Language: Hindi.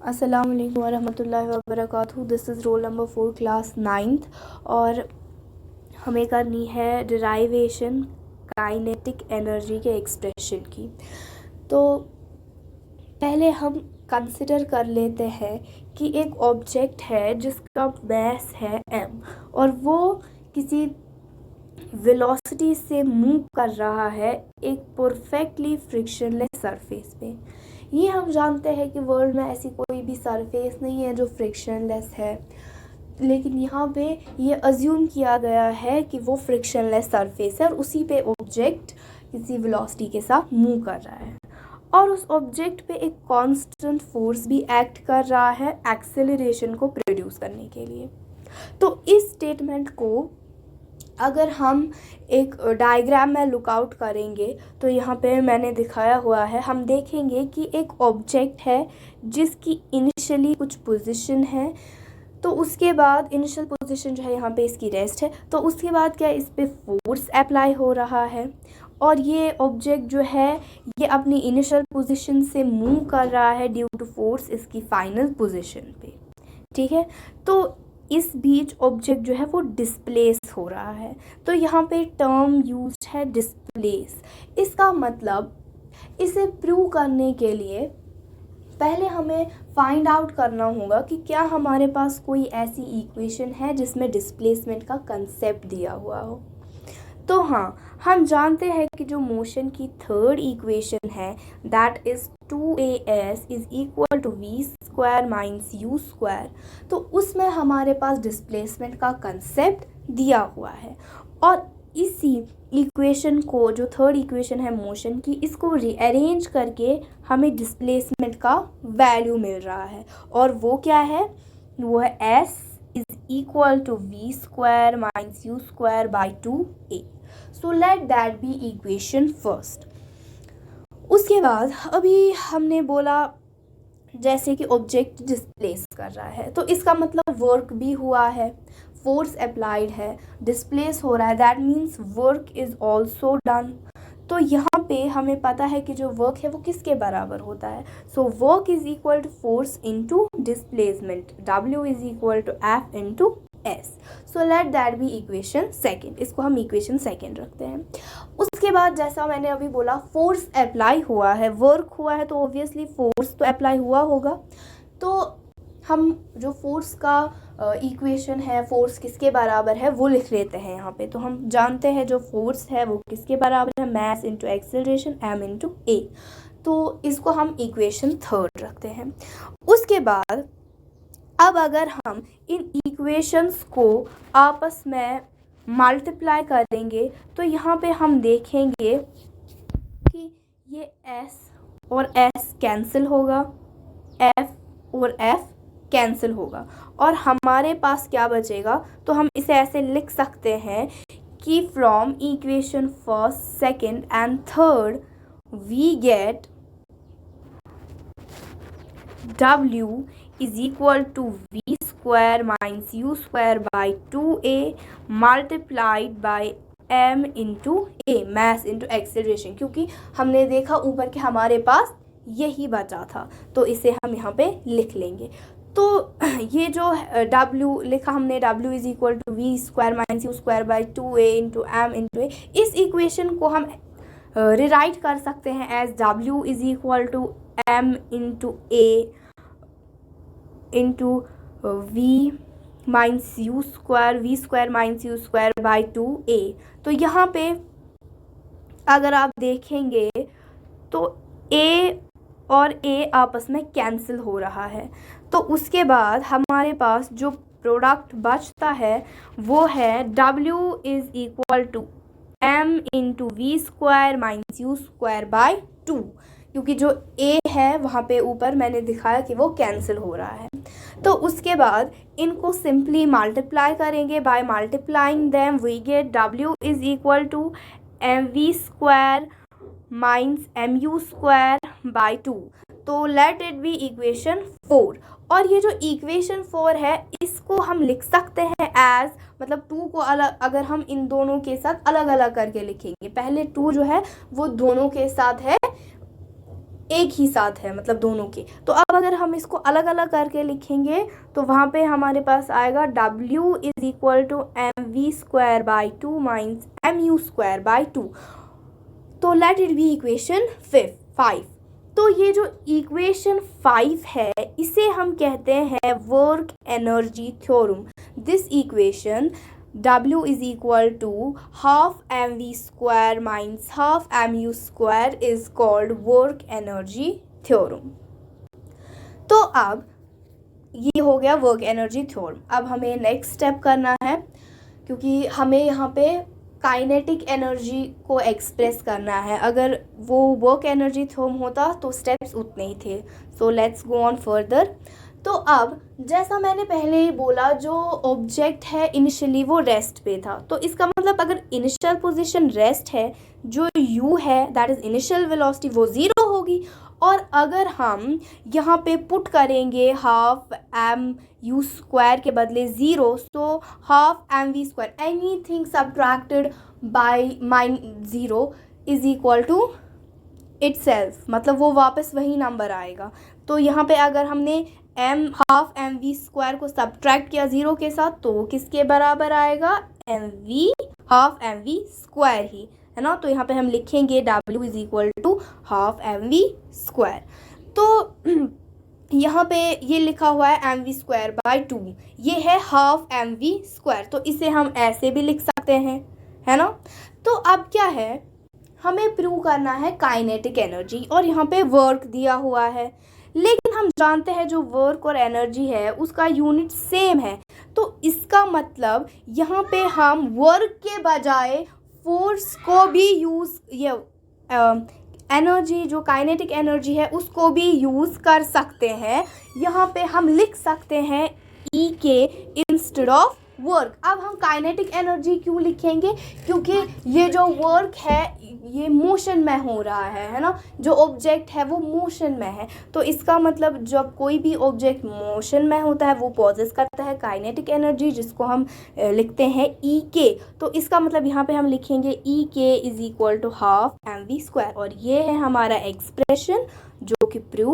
अस्सलाम वालेकुम वरहमतुल्लाहि वबरकातुहू। This is roll number 4 class 9th और हमें करनी है डिराइवेशन काइनेटिक एनर्जी के एक्सप्रेशन की। तो पहले हम कंसिडर कर लेते हैं कि एक ऑब्जेक्ट है जिसका मास है m और वो किसी वेलोसिटी से मूव कर रहा है एक परफेक्टली फ्रिक्शनलेस सरफेस पे। ये हम जानते हैं कि वर्ल्ड में ऐसी कोई भी सरफेस नहीं है जो फ्रिक्शनलेस है, लेकिन यहाँ पे ये अज्यूम किया गया है कि वो फ्रिक्शनलेस सरफेस है और उसी पे ऑब्जेक्ट किसी वेलोसिटी के साथ मूव कर रहा है और उस ऑब्जेक्ट पे एक कांस्टेंट फोर्स भी एक्ट कर रहा है एक्सेलरेशन को प्रोड्यूस करने के लिए। तो इस स्टेटमेंट को अगर हम एक डायग्राम में लुकआउट करेंगे तो यहाँ पे मैंने दिखाया हुआ है, हम देखेंगे कि एक ऑब्जेक्ट है जिसकी इनिशियली कुछ पोजीशन है, तो उसके बाद इनिशियल पोजीशन जो है यहाँ पे इसकी रेस्ट है, तो उसके बाद क्या इस पे फोर्स अप्लाई हो रहा है और ये ऑब्जेक्ट जो है ये अपनी इनिशियल पोजीशन से मूव कर रहा है ड्यू टू फोर्स इसकी फाइनल पोजीशन पे। ठीक है, तो इस बीच ऑब्जेक्ट जो है वो डिस्प्लेस हो रहा है, तो यहाँ पे टर्म यूज्ड है डिस्प्लेस। इसका मतलब इसे प्रूव करने के लिए पहले हमें फाइंड आउट करना होगा कि क्या हमारे पास कोई ऐसी इक्वेशन है जिसमें डिस्प्लेसमेंट का कंसेप्ट दिया हुआ हो। तो हाँ, हम जानते हैं कि जो मोशन की थर्ड इक्वेशन है that is 2as is equal to v square minus u square, तो उसमें हमारे पास डिस्प्लेसमेंट का कंसेप्ट दिया हुआ है और इसी इक्वेशन को, जो थर्ड इक्वेशन है मोशन की, इसको रीअरेंज करके हमें डिस्प्लेसमेंट का वैल्यू मिल रहा है और वो क्या है, वो है s is equal to v square minus u square by 2a। So let that be equation first. उसके बाद अभी हमने बोला जैसे कि ऑब्जेक्ट डिस्प्लेस कर रहा है, तो इसका मतलब वर्क भी हुआ है, फोर्स अप्लाइड है, डिस्प्लेस हो रहा है, that means work is also done. तो यहाँ पे हमें पता है कि जो वर्क है वो किसके बराबर होता है, so work is equal to force into displacement, W is equal to F into S। So let that be equation second, इसको हम इक्वेशन सेकेंड रखते हैं। उसके बाद जैसा मैंने अभी बोला फोर्स अप्लाई हुआ है, वर्क हुआ है, तो ऑब्वियसली फोर्स तो अप्लाई हुआ होगा। तो हम जो फोर्स का इक्वेशन है, फोर्स किसके बराबर है वो लिख लेते हैं यहाँ पे। तो हम जानते हैं जो फोर्स है वो किसके बराबर है, mass into acceleration m into a। तो इसको हम इक्वेशन थर्ड रखते हैं। उसके बाद अब अगर हम इन इक्वेशंस को आपस में मल्टीप्लाई करेंगे तो यहाँ पे हम देखेंगे कि ये s और s कैंसिल होगा, f और f कैंसिल होगा और हमारे पास क्या बचेगा, तो हम इसे ऐसे लिख सकते हैं कि from equation first, second and third we get W is equal to v square minus u square by 2a multiplied by m into a, mass into acceleration, क्योंकि हमने देखा ऊपर के हमारे पास यही बचा था, तो इसे हम यहाँ पे लिख लेंगे। तो ये जो W लिखा हमने, W is equal to v square minus you square by 2a into m into a, इस इक्वेशन को हम रिराइट कर सकते हैं as W is equal to m into a into v minus you square, v square minus you square by 2a। तो यहाँ पे अगर आप देखेंगे तो a और a आपस में कैंसिल हो रहा है, तो उसके बाद हमारे पास जो प्रोडक्ट बचता है वो है W is equal to m into V square minus you square by 2, क्योंकि जो a है वहाँ पे ऊपर मैंने दिखाया कि वो कैंसिल हो रहा है। तो उसके बाद इनको सिंपली मल्टीप्लाई करेंगे, by multiplying them we get W is equal to M V square minus M U square by 2। तो लेट इट बी इक्वेशन 4। और ये जो इक्वेशन 4 है इसको हम लिख सकते हैं एज, मतलब 2 को अलग, अगर हम इन दोनों के साथ अलग अलग करके लिखेंगे, पहले 2 जो है वो दोनों के साथ है एक ही साथ है, मतलब दोनों के। तो अब अगर हम इसको अलग अलग करके लिखेंगे तो वहाँ पे हमारे पास आएगा W is equal to mv²/2 minus mu²/2। तो लेट इट बी इक्वेशन 5। तो ये जो इक्वेशन 5 है इसे हम कहते हैं work energy theorem. This equation W is equal to half mv² minus half mu² is called work energy theorem. तो अब ये हो गया वर्क एनर्जी थ्योरम। अब हमें नेक्स्ट स्टेप करना है, क्योंकि हमें यहाँ पे काइनेटिक एनर्जी को एक्सप्रेस करना है। अगर वो वर्क एनर्जी थ्योरम होता तो स्टेप्स उतने ही थे। So let's go on further. तो अब जैसा मैंने पहले ही बोला, जो ऑब्जेक्ट है इनिशियली वो रेस्ट पे था, तो इसका मतलब अगर इनिशियल पोजीशन रेस्ट है, जो u है दैट इज इनिशियल वेलोसिटी, वो 0 होगी। और अगर हम यहाँ पे पुट करेंगे हाफ mu² के बदले 0, तो half mv², anything subtracted by -0 is equal to itself, मतलब वो वापस वही नंबर आएगा। तो यहाँ पे अगर हमने हाफ mv² को सब्ट्रैक्ट किया 0 के साथ, तो वो किसके बराबर आएगा? हाफ mv² ही, है ना। तो यहाँ पे हम लिखेंगे W is equal to half mv²। तो यहाँ पे ये लिखा हुआ है mv²/2, ये है हाफ mv², तो इसे हम ऐसे भी लिख सकते हैं, है ना। तो अब क्या है, हमें प्रूव करना है काइनेटिक एनर्जी, और यहाँ पे वर्क दिया हुआ है। लेकिन हम जानते हैं जो वर्क और एनर्जी है उसका यूनिट सेम है, तो इसका मतलब यहाँ पे हम वर्क के बजाय फोर्स को भी यूज़, ये एनर्जी जो काइनेटिक एनर्जी है उसको भी यूज़ कर सकते हैं। यहाँ पे हम लिख सकते हैं ई के इंस्टेड ऑफ वर्क। अब हम काइनेटिक एनर्जी क्यों लिखेंगे? क्योंकि ये जो वर्क है ये मोशन में हो रहा है ना, जो ऑब्जेक्ट है वो मोशन में है। तो इसका मतलब जब कोई भी ऑब्जेक्ट मोशन में होता है वो पॉजेस करता है काइनेटिक एनर्जी, जिसको हम लिखते हैं ई के। तो इसका मतलब यहाँ पे हम लिखेंगे ई के is equal to half mv², और ये है हमारा एक्सप्रेशन जो कि प्रूव